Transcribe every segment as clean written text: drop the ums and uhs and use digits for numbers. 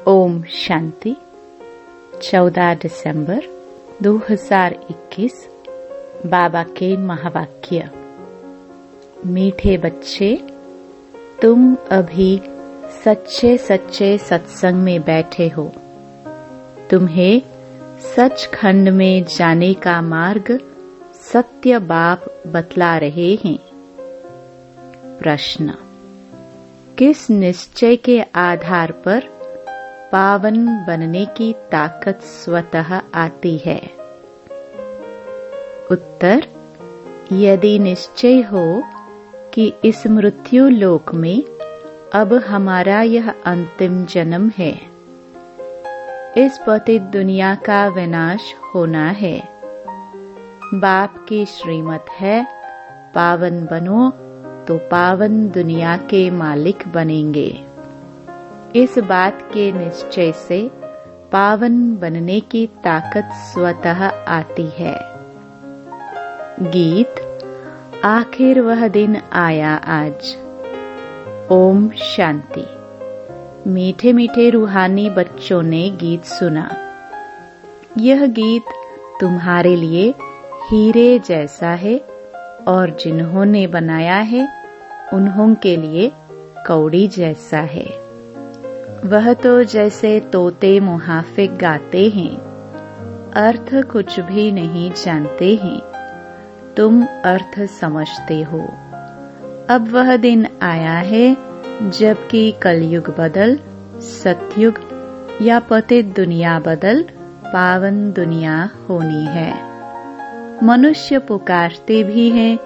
ओम शांति। 14 दिसंबर 2021। बाबा के महावाक्य। मीठे बच्चे, तुम अभी सच्चे सच्चे सत्संग में बैठे हो। तुम्हें सचखंड में जाने का मार्ग सत्य बाप बतला रहे हैं। प्रश्न: किस निश्चय के आधार पर पावन बनने की ताकत स्वतः आती है? उत्तर: यदि निश्चय हो कि इस मृत्यु लोक में अब हमारा यह अंतिम जन्म है, इस पतित दुनिया का विनाश होना है, बाप की श्रीमत है पावन बनो तो पावन दुनिया के मालिक बनेंगे। इस बात के निश्चय से पावन बनने की ताकत स्वतः आती है। गीत: आखिर वह दिन आया आज। ओम शांति। मीठे मीठे रूहानी बच्चों ने गीत सुना। यह गीत तुम्हारे लिए हीरे जैसा है और जिन्होंने बनाया है उन्हों के लिए कौड़ी जैसा है। वह तो जैसे तोते मुहाफिक गाते हैं, अर्थ कुछ भी नहीं जानते हैं, तुम अर्थ समझते हो। अब वह दिन आया है जबकि कलयुग बदल सतयुग या पतित दुनिया बदल पावन दुनिया होनी है। मनुष्य पुकारते भी हैं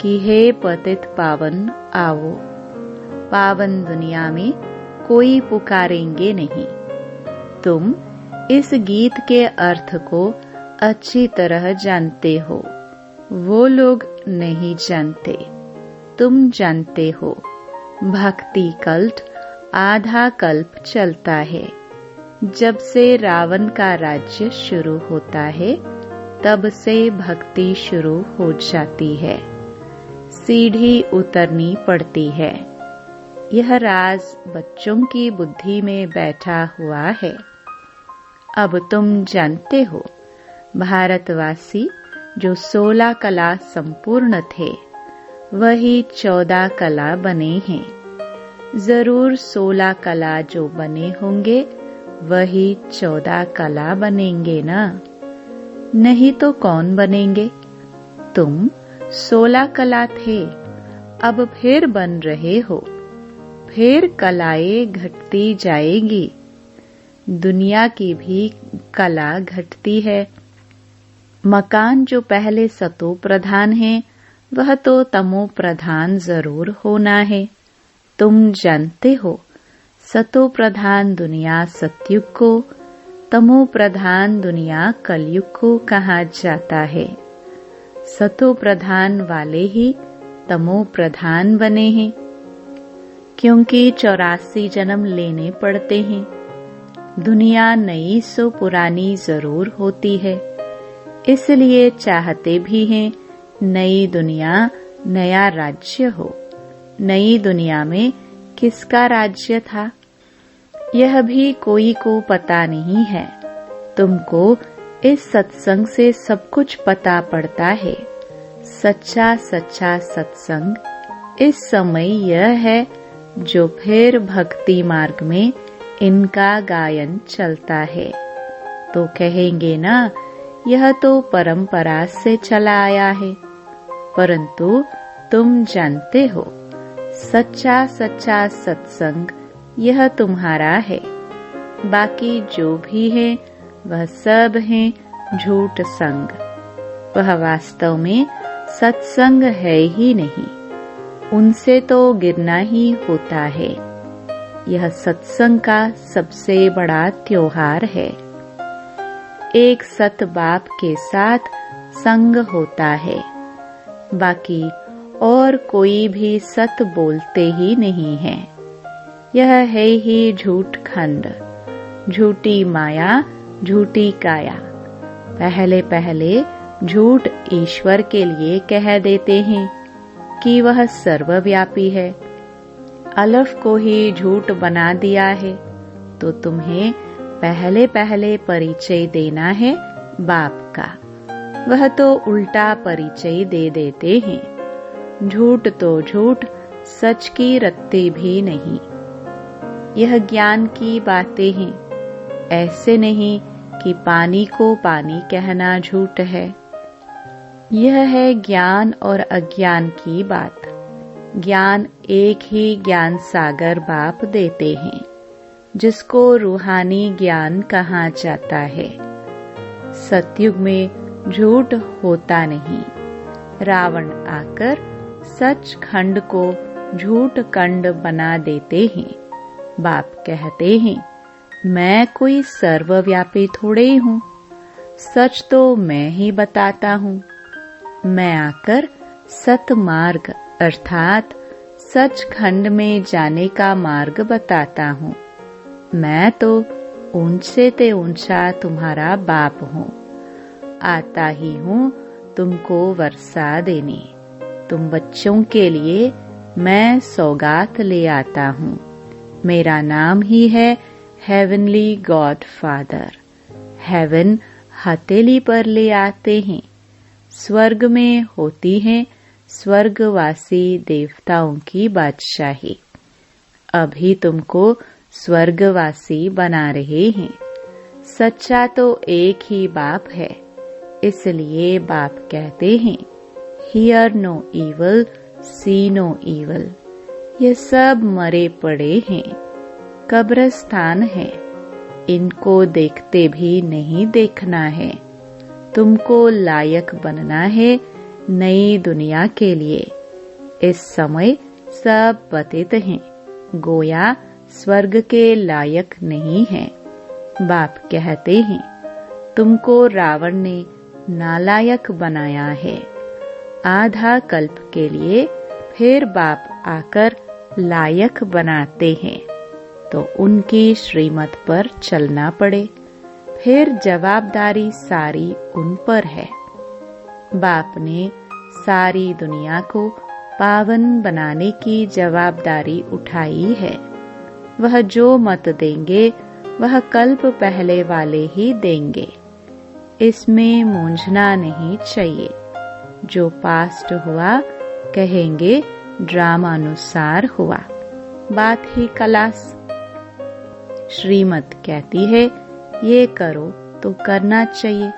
कि हे पतित पावन आओ। पावन दुनिया में कोई पुकारेंगे नहीं। तुम इस गीत के अर्थ को अच्छी तरह जानते हो, वो लोग नहीं जानते, तुम जानते हो। भक्ति कल्प आधा कल्प चलता है। जब से रावण का राज्य शुरू होता है तब से भक्ति शुरू हो जाती है, सीढ़ी उतरनी पड़ती है। यह राज बच्चों की बुद्धि में बैठा हुआ है। अब तुम जानते हो, भारतवासी जो 16 कला संपूर्ण थे वही 14 कला बने हैं। जरूर 16 कला जो बने होंगे वही 14 कला बनेंगे ना? नहीं तो कौन बनेंगे? तुम 16 कला थे, अब फिर बन रहे हो। फिर कलाएं घटती जाएगी। दुनिया की भी कला घटती है। मकान जो पहले सतो प्रधान है वह तो तमो प्रधान जरूर होना है। तुम जानते हो, सतो प्रधान दुनिया सतयुग को, तमो प्रधान दुनिया कलयुग को कहा जाता है। सतो प्रधान वाले ही तमो प्रधान बने हैं, क्योंकि 84 जन्म लेने पड़ते हैं। दुनिया नई सो पुरानी जरूर होती है, इसलिए चाहते भी हैं नई दुनिया नया राज्य हो। नई दुनिया में किसका राज्य था यह भी कोई को पता नहीं है। तुमको इस सत्संग से सब कुछ पता पड़ता है। सच्चा सच्चा सत्संग इस समय यह है जो फिर भक्ति मार्ग में इनका गायन चलता है। तो कहेंगे ना, यह तो परंपरा से चला आया है। परंतु तुम जानते हो, सच्चा सच्चा सत्संग यह तुम्हारा है। बाकी जो भी है वह सब है झूठ संग। वह वास्तव में सत्संग है ही नहीं, उनसे तो गिरना ही होता है। यह सत्संग का सबसे बड़ा त्योहार है। एक सत बाप के साथ संग होता है, बाकी और कोई भी सत बोलते ही नहीं है। यह है ही झूठ खंड, झूठी माया, झूठी काया। पहले पहले झूठ ईश्वर के लिए कह देते हैं कि वह सर्वव्यापी है। अलफ को ही झूठ बना दिया है तो तुम्हें पहले पहले परिचय देना है बाप का। वह तो उल्टा परिचय दे देते हैं। झूठ तो झूठ, सच की रत्ती भी नहीं। यह ज्ञान की बातें हैं। ऐसे नहीं कि पानी को पानी कहना झूठ है। यह है ज्ञान और अज्ञान की बात। ज्ञान एक ही ज्ञान सागर बाप देते हैं, जिसको रूहानी ज्ञान कहा जाता है। सतयुग में झूठ होता नहीं। रावण आकर सच खंड को झूठ खंड बना देते हैं। बाप कहते हैं, मैं कोई सर्वव्यापी थोड़े ही हूँ। सच तो मैं ही बताता हूँ। मैं आकर सत मार्ग अर्थात सच खंड में जाने का मार्ग बताता हूँ। मैं तो ऊंचे ते ऊंचा तुम्हारा बाप हूँ। आता ही हूँ तुमको वर्षा देने। तुम बच्चों के लिए मैं सौगात ले आता हूँ। मेरा नाम ही है हेवनली गॉड फादर। हेवन हथेली पर ले आते हैं। स्वर्ग में होती है स्वर्गवासी देवताओं की बादशाही। अभी तुमको स्वर्गवासी बना रहे हैं। सच्चा तो एक ही बाप है। इसलिए बाप कहते हैं, hear no evil, see no evil. ये सब मरे पड़े हैं, कब्रिस्तान है। इनको देखते भी नहीं देखना है। तुमको लायक बनना है नई दुनिया के लिए। इस समय सब पतित हैं, गोया स्वर्ग के लायक नहीं है। बाप कहते हैं, तुमको रावण ने नालायक बनाया है। आधा कल्प के लिए फिर बाप आकर लायक बनाते हैं, तो उनकी श्रीमत पर चलना पड़े। फिर जवाबदारी सारी उन पर है। बाप ने सारी दुनिया को पावन बनाने की जवाबदारी उठाई है। वह जो मत देंगे वह कल्प पहले वाले ही देंगे। इसमें मूंझना नहीं चाहिए। जो पास्ट हुआ कहेंगे ड्रामानुसार हुआ। बात ही कलास। श्रीमत कहती है ये करो तो करना चाहिए।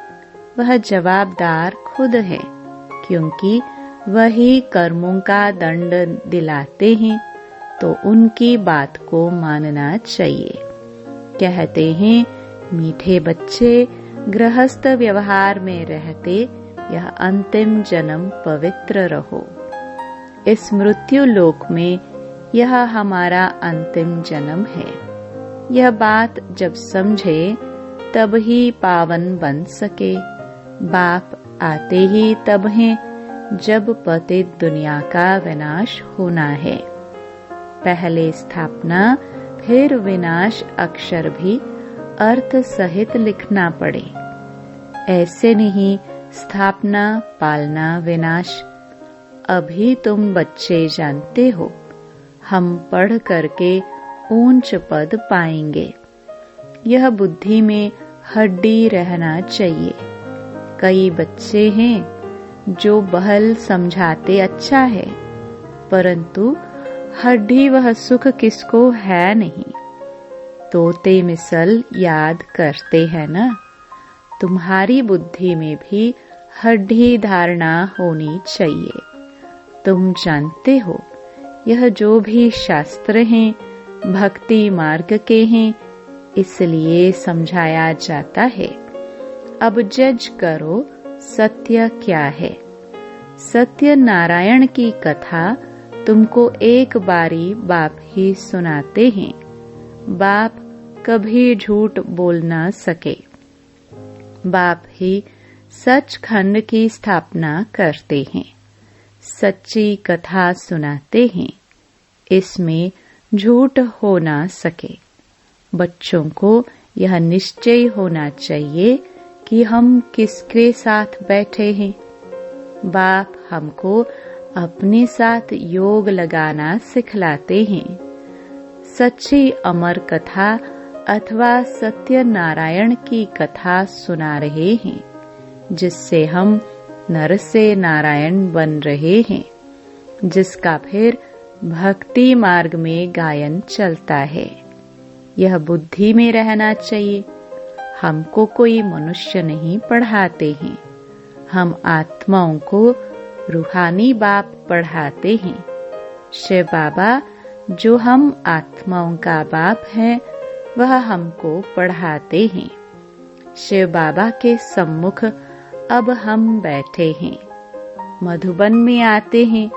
वह जवाबदार खुद है, क्योंकि वही कर्मों का दंड दिलाते हैं, तो उनकी बात को मानना चाहिए। कहते हैं, मीठे बच्चे गृहस्थ व्यवहार में रहते यह अंतिम जन्म पवित्र रहो। इस मृत्यु लोक में यह हमारा अंतिम जन्म है। यह बात जब समझे तब ही पावन बन सके। बाप आते ही तब हैं जब पतित दुनिया का विनाश होना है। पहले स्थापना फिर विनाश अक्षर भी अर्थ सहित लिखना पड़े। ऐसे नहीं स्थापना पालना विनाश। अभी तुम बच्चे जानते हो, हम पढ़ करके ऊंच पद पाएंगे। यह बुद्धि में हड्डी रहना चाहिए। कई बच्चे हैं जो बहल समझाते अच्छा है, परंतु हड्डी वह सुख किसको है नहीं। तोते मिसल याद करते हैं ना। तुम्हारी बुद्धि में भी हड्डी धारणा होनी चाहिए। तुम जानते हो, यह जो भी शास्त्र हैं भक्ति मार्ग के हैं, इसलिए समझाया जाता है। अब जज करो सत्य क्या है। सत्य नारायण की कथा तुमको एक बारी बाप ही सुनाते हैं। बाप कभी झूठ बोल न सके। बाप ही सच खंड की स्थापना करते हैं, सच्ची कथा सुनाते हैं। इसमें झूठ हो ना सके। बच्चों को यह निश्चय होना चाहिए कि हम किसके साथ बैठे हैं। बाप हमको अपने साथ योग लगाना सिखलाते हैं। सच्ची अमर कथा अथवा सत्यनारायण की कथा सुना रहे हैं, जिससे हम नर से नारायण बन रहे हैं, जिसका फिर भक्ति मार्ग में गायन चलता है। यह बुद्धि में रहना चाहिए। हमको कोई मनुष्य नहीं पढ़ाते हैं, हम आत्माओं को रूहानी बाप पढ़ाते हैं। शिव बाबा जो हम आत्माओं का बाप है, वह हमको पढ़ाते हैं। शिव बाबा के सम्मुख अब हम बैठे हैं। मधुबन में आते हैं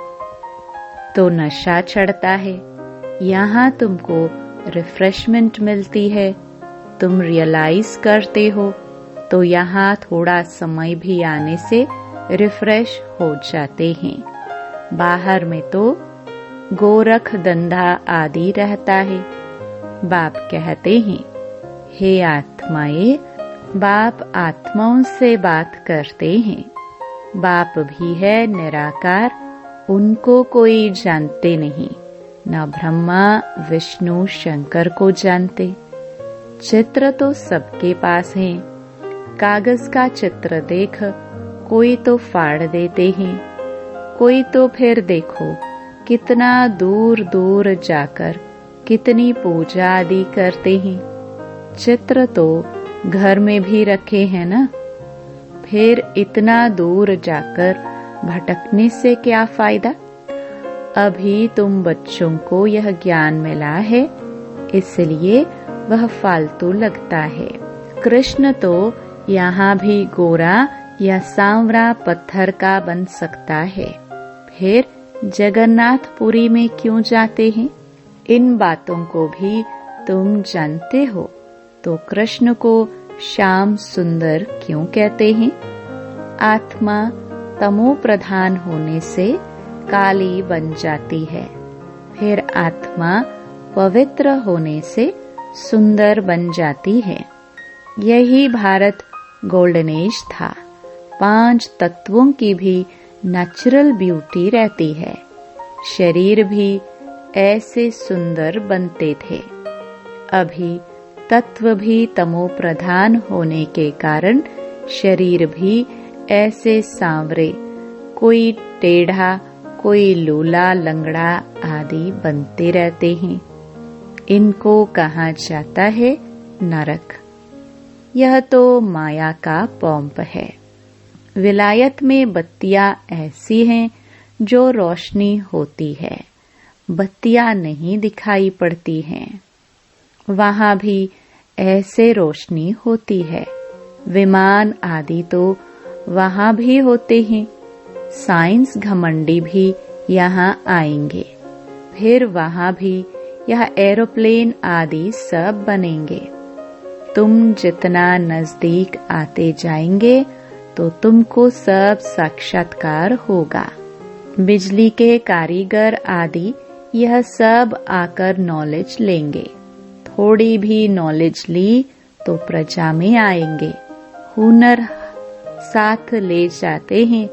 तो नशा चढ़ता है, यहाँ तुमको रिफ्रेशमेंट मिलती है। तुम रियलाइज करते हो तो यहाँ थोड़ा समय भी आने से रिफ्रेश हो जाते हैं। बाहर में तो गोरख धंधा आदि रहता है। बाप कहते हैं, हे आत्माएं, बाप आत्माओं से बात करते हैं। बाप भी है निराकार, उनको कोई जानते नहीं, न ब्रह्मा विष्णु शंकर को जानते। चित्र तो सबके पास है। कागज का चित्र देख कोई तो फाड़ देते हैं, कोई तो फिर देखो कितना दूर दूर जाकर कितनी पूजा आदि करते हैं। चित्र तो घर में भी रखे हैं ना, फिर इतना दूर जाकर भटकने से क्या फायदा। अभी तुम बच्चों को यह ज्ञान मिला है, इसलिए वह फालतू लगता है। कृष्ण तो यहाँ भी गोरा या सांवरा पत्थर का बन सकता है, फिर जगन्नाथपुरी में क्यों जाते हैं? इन बातों को भी तुम जानते हो तो कृष्ण को श्याम सुंदर क्यों कहते हैं? आत्मा तमो प्रधान होने से काली बन जाती है, फिर आत्मा पवित्र होने से सुंदर बन जाती है। यही भारत गोल्डन एज था। 5 तत्वों की भी नेचुरल ब्यूटी रहती है। शरीर भी ऐसे सुंदर बनते थे। अभी तत्व भी तमो प्रधान होने के कारण शरीर भी ऐसे सांवरे, कोई टेढ़ा, कोई लूला लंगड़ा आदि बनते रहते हैं। इनको कहा जाता है नरक। यह तो माया का पंप है। विलायत में बत्तियां ऐसी हैं जो रोशनी होती है, बत्तियां नहीं दिखाई पड़ती हैं। वहां भी ऐसे रोशनी होती है। विमान आदि तो वहां भी होते हैं। साइंस घमंडी भी यहाँ आएंगे, फिर वहां भी यह एरोप्लेन आदि सब बनेंगे। तुम जितना नजदीक आते जाएंगे तो तुमको सब साक्षात्कार होगा। बिजली के कारीगर आदि यह सब आकर नॉलेज लेंगे। थोड़ी भी नॉलेज ली तो प्रजा में आएंगे। हुनर साथ ले जाते हैं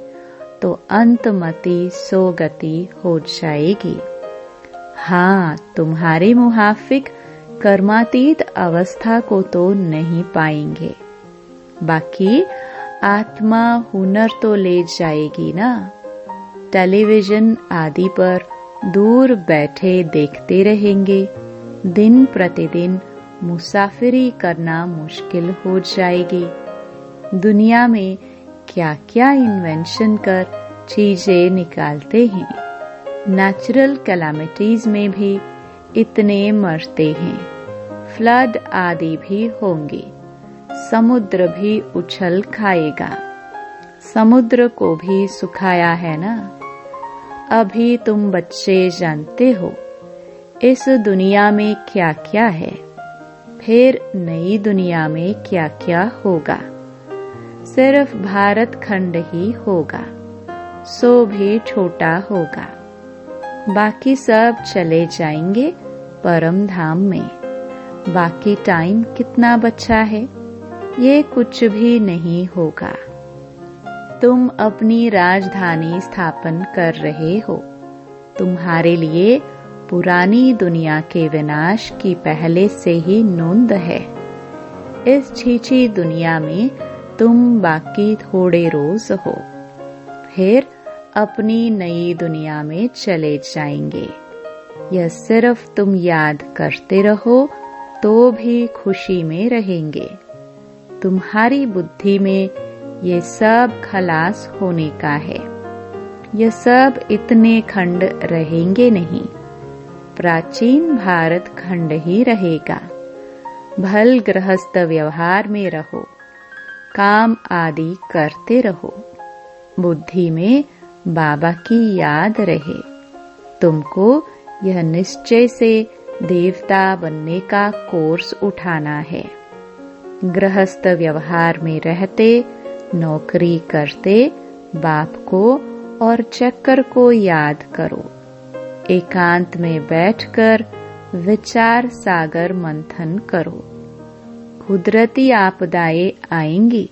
तो अंतमति सोगति हो जाएगी। हाँ, तुम्हारे मुहाफिक कर्मातीत अवस्था को तो नहीं पाएंगे, बाकी आत्मा हुनर तो ले जाएगी ना। टेलीविजन आदि पर दूर बैठे देखते रहेंगे। दिन प्रतिदिन मुसाफिरी करना मुश्किल हो जाएगी। दुनिया में क्या क्या इन्वेंशन कर चीजें निकालते हैं। नेचुरल कैलामिटीज में भी इतने मरते हैं। फ्लड आदि भी होंगे। समुद्र भी उछल खाएगा। समुद्र को भी सुखाया है ना। अभी तुम बच्चे जानते हो इस दुनिया में क्या क्या है, फिर नई दुनिया में क्या क्या होगा। सिर्फ भारत खंड ही होगा, सो भी छोटा होगा। बाकी सब चले जाएंगे परम धाम में। बाकी टाइम कितना बचा है, ये कुछ भी नहीं होगा। तुम अपनी राजधानी स्थापन कर रहे हो। तुम्हारे लिए पुरानी दुनिया के विनाश की पहले से ही नोंद है। इस छीछी दुनिया में तुम बाकी थोड़े रोज हो, फिर अपनी नई दुनिया में चले जाएंगे। यह सिर्फ तुम याद करते रहो तो भी खुशी में रहेंगे। तुम्हारी बुद्धि में ये सब खलास होने का है। यह सब इतने खंड रहेंगे नहीं, प्राचीन भारत खंड ही रहेगा। भल गृहस्थ व्यवहार में रहो, काम आदि करते रहो, बुद्धि में बाबा की याद रहे। तुमको यह निश्चय से देवता बनने का कोर्स उठाना है। गृहस्थ व्यवहार में रहते, नौकरी करते बाप को और चक्कर को याद करो। एकांत में बैठकर विचार सागर मंथन करो। कुदरती आपदाएं आएंगी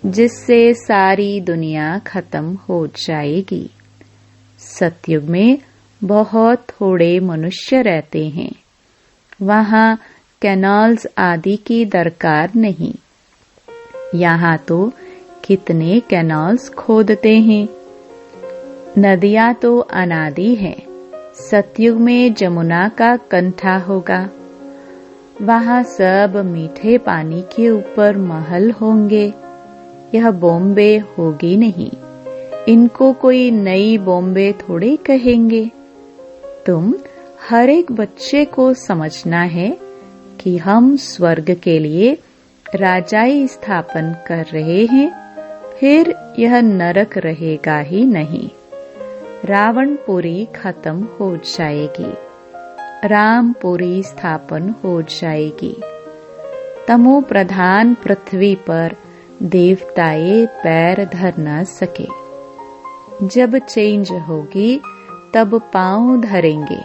जिससे सारी दुनिया खत्म हो जाएगी। सतयुग में बहुत थोड़े मनुष्य रहते हैं। वहाँ कैनाल्स आदि की दरकार नहीं। यहाँ तो कितने कैनाल्स खोदते हैं। नदियाँ तो अनादि हैं। सतयुग में जमुना का कंठा होगा। वहाँ सब मीठे पानी के ऊपर महल होंगे। यह बॉम्बे होगी नहीं। इनको कोई नई बॉम्बे थोड़े कहेंगे। तुम हर एक बच्चे को समझना है कि हम स्वर्ग के लिए राजाई स्थापन कर रहे हैं, फिर यह नरक रहेगा ही नहीं। रावणपुरी खत्म हो जाएगी, रामपुरी स्थापन हो जाएगी। तमो प्रधान पृथ्वी पर देवताएं पैर धर न सके। जब चेंज होगी तब पांव धरेंगे।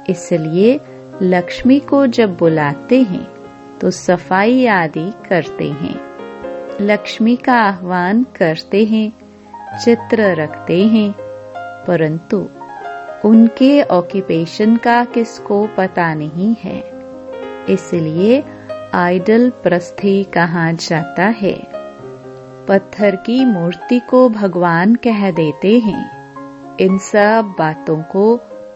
इसलिए लक्ष्मी को जब बुलाते हैं तो सफाई आदि करते हैं। लक्ष्मी का आह्वान करते हैं, चित्र रखते हैं, परंतु उनके ऑक्यूपेशन का किसको पता नहीं है। इसलिए आइडल प्रस्थि कहा जाता है। पत्थर की मूर्ति को भगवान कह देते हैं। इन सब बातों को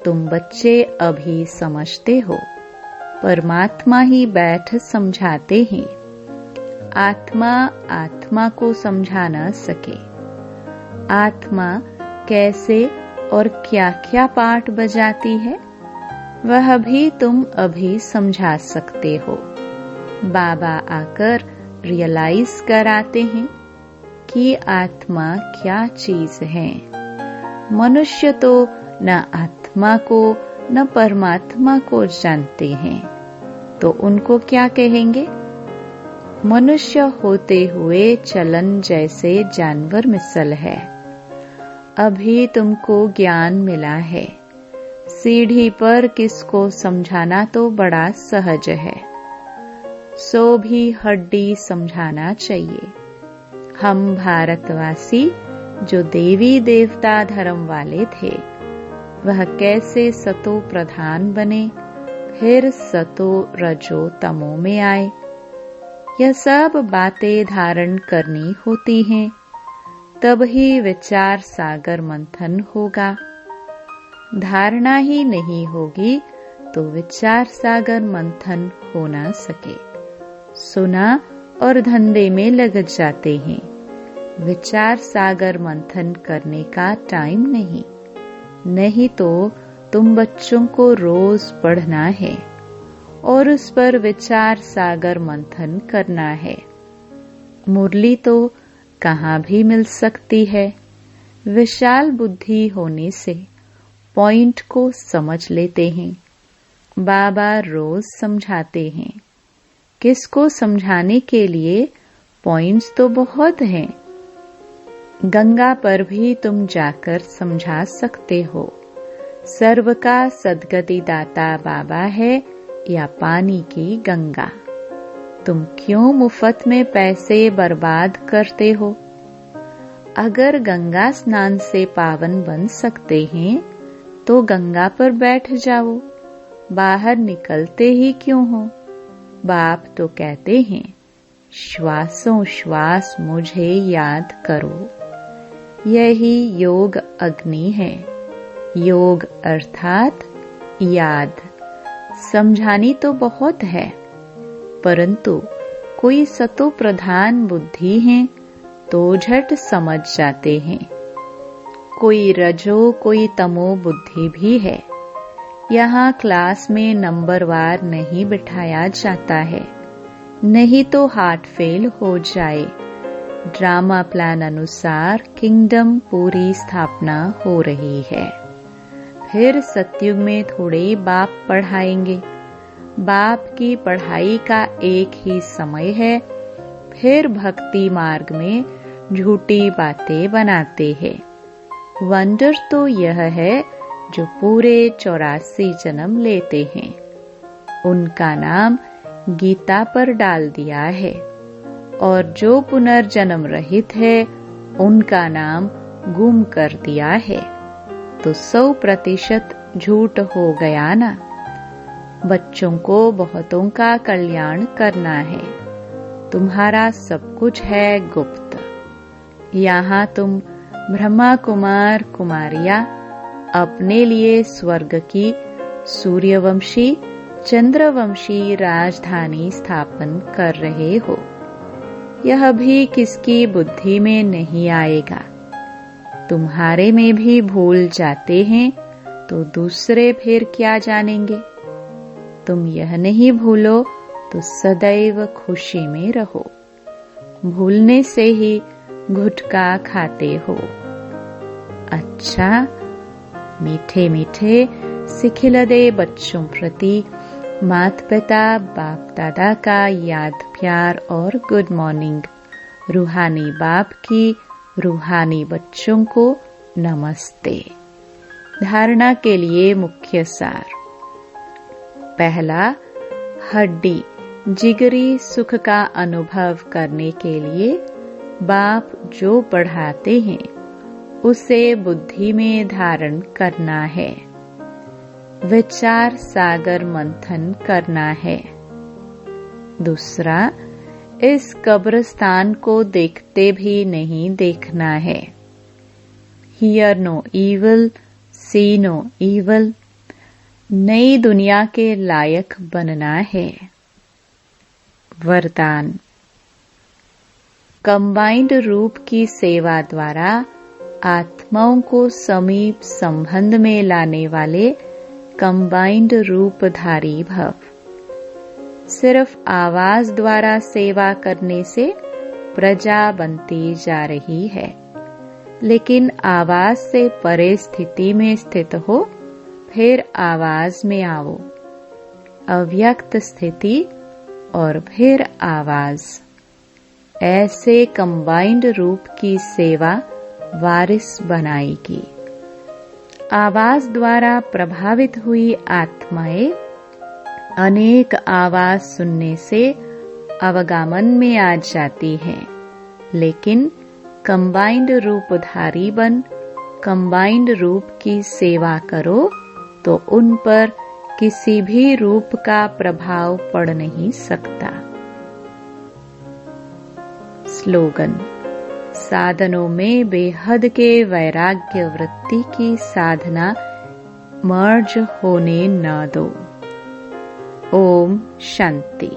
तुम बच्चे अभी समझते हो। परमात्मा ही बैठ समझाते हैं। आत्मा आत्मा को समझा न सके। आत्मा कैसे और क्या क्या पार्ट बजाती है वह भी तुम अभी समझा सकते हो। बाबा आकर रियलाइज कराते हैं कि आत्मा क्या चीज है। मनुष्य तो न आत्मा को न परमात्मा को जानते हैं, तो उनको क्या कहेंगे? मनुष्य होते हुए चलन जैसे जानवर मिसल है। अभी तुमको ज्ञान मिला है। सीढ़ी पर किसको समझाना तो बड़ा सहज है, सो भी हड्डी समझाना चाहिए। हम भारतवासी जो देवी देवता धर्म वाले थे, वह कैसे सतो प्रधान बने, फिर सतो रजो तमो में आए। यह सब बातें धारण करनी होती हैं, तब ही विचार सागर मंथन होगा। धारणा ही नहीं होगी तो विचार सागर मंथन हो ना सके। सुना और धंधे में लग जाते हैं। विचार सागर मंथन करने का टाइम नहीं। नहीं तो तुम बच्चों को रोज पढ़ना है और उस पर विचार सागर मंथन करना है। मुरली तो कहाँ भी मिल सकती है। विशाल बुद्धि होने से पॉइंट को समझ लेते हैं। बाबा रोज समझाते हैं। किसको समझाने के लिए पॉइंट्स तो बहुत हैं। गंगा पर भी तुम जाकर समझा सकते हो। सर्व का सद्गति दाता बाबा है या पानी की गंगा। तुम क्यों मुफ्त में पैसे बर्बाद करते हो? अगर गंगा स्नान से पावन बन सकते हैं तो गंगा पर बैठ जाओ, बाहर निकलते ही क्यों हो। बाप तो कहते हैं, श्वासों श्वास मुझे याद करो। यही योग अग्नि है। योग अर्थात याद। समझानी तो बहुत है, परंतु कोई सतो प्रधान बुद्धि है तो झट समझ जाते हैं। कोई रजो कोई तमो बुद्धि भी है। यहाँ क्लास में नंबरवार नहीं बिठाया जाता है, नहीं तो हार्ट फेल हो जाए। ड्रामा प्लान अनुसार किंगडम पूरी स्थापना हो रही है। फिर सतयुग में थोड़े बाप पढ़ाएंगे। बाप की पढ़ाई का एक ही समय है। फिर भक्ति मार्ग में झूठी बातें बनाते हैं। वंडर तो यह है जो पूरे 84 जन्म लेते हैं, उनका नाम गीता पर डाल दिया है, और जो पुनर्जन्म रहित है उनका नाम गुम कर दिया है। तो 100% झूठ हो गया ना। बच्चों को बहुतों का कल्याण करना है। तुम्हारा सब कुछ है गुप्त। यहाँ तुम ब्रह्मा कुमार कुमारियां अपने लिए स्वर्ग की सूर्यवंशी चंद्रवंशी राजधानी स्थापन कर रहे हो। यह भी किसकी बुद्धि में नहीं आएगा। तुम्हारे में भी भूल जाते हैं तो दूसरे फिर क्या जानेंगे। तुम यह नहीं भूलो तो सदैव खुशी में रहो। भूलने से ही गुटखा खाते हो। अच्छा, मीठे मीठे सिखिलदे बच्चों प्रति माता पिता बाप दादा का याद प्यार और गुड मॉर्निंग। रूहानी बाप की रूहानी बच्चों को नमस्ते। धारणा के लिए मुख्य सार। पहला, हड्डी जिगरी सुख का अनुभव करने के लिए बाप जो पढ़ाते हैं उसे बुद्धि में धारण करना है। विचार सागर मंथन करना है। दूसरा, इस कब्रिस्तान को देखते भी नहीं देखना है। Hear no evil, see no evil. नई दुनिया के लायक बनना है। वरदान। कंबाइंड रूप की सेवा द्वारा आत्माओं को समीप संबंध में लाने वाले कंबाइंड रूपधारी भव। सिर्फ आवाज द्वारा सेवा करने से प्रजा बनती जा रही है, लेकिन आवाज से परे स्थिति में स्थित हो, फिर आवाज में आओ। अव्यक्त स्थिति और फिर आवाज। ऐसे कंबाइंड रूप की सेवा वारिस बनाएगी। आवाज द्वारा प्रभावित हुई आत्माएं अनेक आवाज सुनने से अवगामन में आ जाती हैं, लेकिन कंबाइंड रूपधारी बन कंबाइंड रूप की सेवा करो तो उन पर किसी भी रूप का प्रभाव पड़ नहीं सकता। स्लोगन। साधनों में बेहद के वैराग्य वृत्ति की साधना मर्ज होने न दो। ओम शांति।